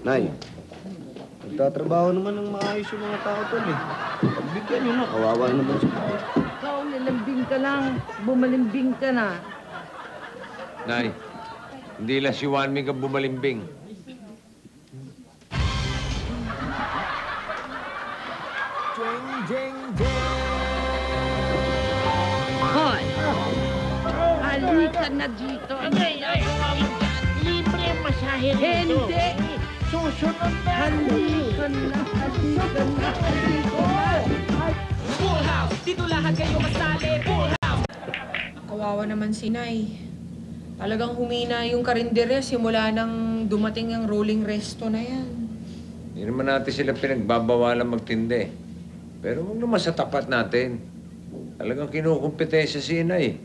Nay, nagtatrabaho naman ng maayos yung mga tao tol eh. Pagbigyan nyo na, kawawa naman siya. Ikaw, nilambing ka lang. Bumalimbing ka na. Nay, hindi lang si Wanming ang bumalimbing. Jeng, jeng, jeng! Hoy! Halika na dito. Libre masahe rito. Hindi! Susunod na. Halika na, halika na, halika na. Full house! Dito lahat kayo kasali. Full house! Kawawa naman si Nay. Talagang humina yung karinderya simula nang dumating ang rolling resto na yan. Hindi naman natin sila pinagbabawalan magtindi. Pero huwag naman sa tapat natin. Talagang kinukumpetensya si Inay.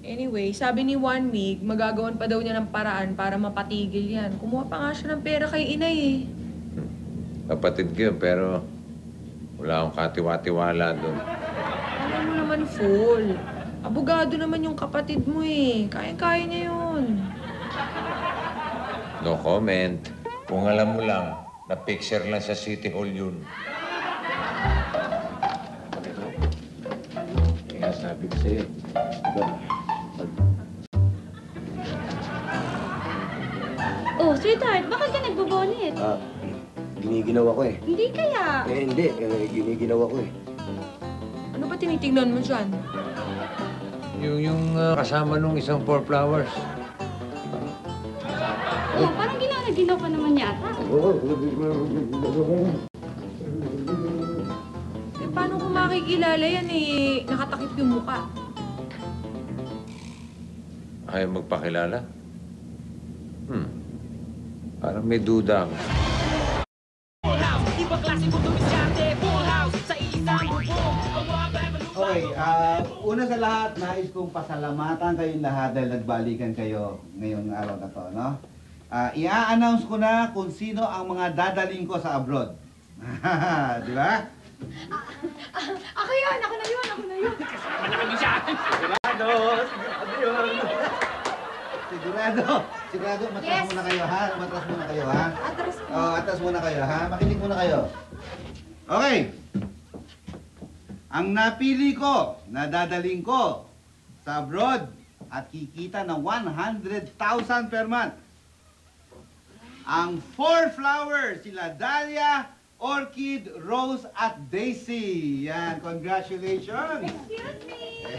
Anyway, sabi ni Juan Mig, magagawan pa daw niya ng paraan para mapatigil yan. Kumuha pa nga siya ng pera kay Inay eh. Kapatid ko yun, pero wala akong katiwa-tiwala doon. Alam mo naman, fool. Abogado naman yung kapatid mo eh. Kaya-kaya niya yun. No comment. Kung alam mo lang, na-picture lang sa City Hall yun. Kaya sabi ko sa'yo, Oh, sweetheart, bakit ka nagbubonit? giniginaw ako eh. Hindi kaya. Hindi. Giniginaw ako eh. Ano ba tinitingnan mo dyan? Yung kasama nung isang 4 flowers. Oh, parang ginaw ka naman yata. Eh, paano ko makikilala yan eh? Nakatakip yung mukha. Ayaw magpakilala? Parang may duda ako. Full house! Ibang klase mo dumisyarte. Full house! Sa iisang bubong. Okay, una sa lahat, nais kong pasalamatan kayong lahat dahil nagbalikan kayo ngayong araw na to, no? I-a-announce ko na kung sino ang mga dadaling ko sa abroad. Di ba? Ako yun! Ako na yun! Kasama na kami siya! Sigurado, matras muna kayo, ha? Matras muna kayo, ha? Atras mo. Atras muna kayo, ha? Makinig muna kayo. Okay. Ang napili ko, na dadaling ko sa abroad at kikita ng 100,000 per month. Ang 4 flowers, sila Dahlia, Orchid, Rose, at Daisy. Yan, congratulations! Excuse me!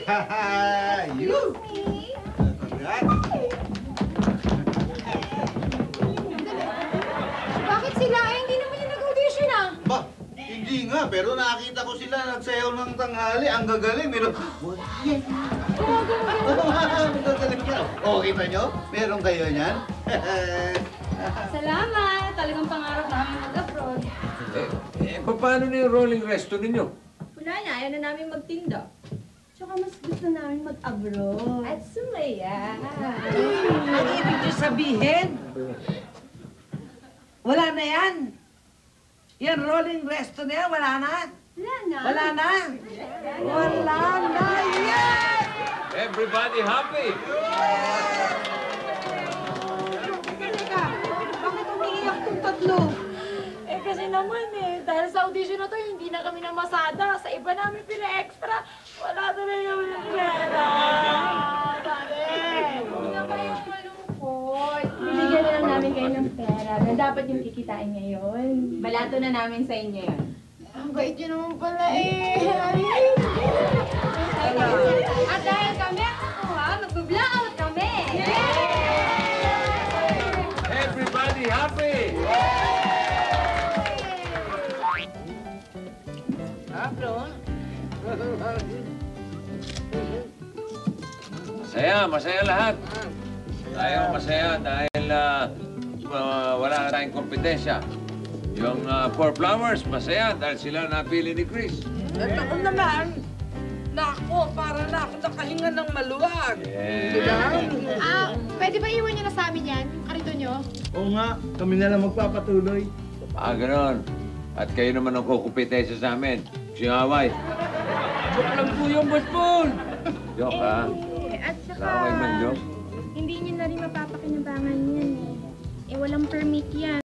You! Excuse me! Congrats! Bakit sila? Eh, hindi naman yung nag-audition ah. Ba, hindi nga, pero nakita ko sila nagsayaw ng tanghali. Ang gagaling, meron... Oh, kita nyo? Meron kayo niyan? Salamat! Talagang pangarap namin mag-abroad. Paano na yung rolling resto ninyo? Wala na, ayaw na namin magtinda. Tsaka mas gusto namin mag-abroad. At sumaya. Ang ibig niyo sabihin, wala na yan. Yan, rolling resto na yan, wala na. Wala na. Wala na. Wala na yan. Everybody happy! Teka, bakit umiiyak tong tatlo? Eh kasi naman eh, dahil sa audition na to, hindi na kami namasada. Sa iba namin pina-extra, wala talaga kami ng pera. Huwag na kayong malungkot. Bibigyan na lang namin kayo ng pera na dapat yung kikitain ngayon. Balato na namin sa inyo yun. Ang bait yun naman pala eh. At dahil kami ang kukuha, mag-blowout kami! Everybody happy! Masaya lahat. Tayo masaya dahil wala na tayong kompetensya. Yung 4 flowers, masaya dahil sila napili ni Chris. At ako naman, nako, para na ako nakahinga ng maluwag. Pwede ba iwan niyo na sa amin yan? Karito nyo? Oo nga, kami na lang magpapatuloy. Ganon. At kayo naman ang kukumpetensya sa amin. Singaway. Joke lang po yung Boss Paul. Joke, ha? At saka, Okay man, joke. hindi nyo na rin mapapakinabangan yan eh. Eh, walang permit yan.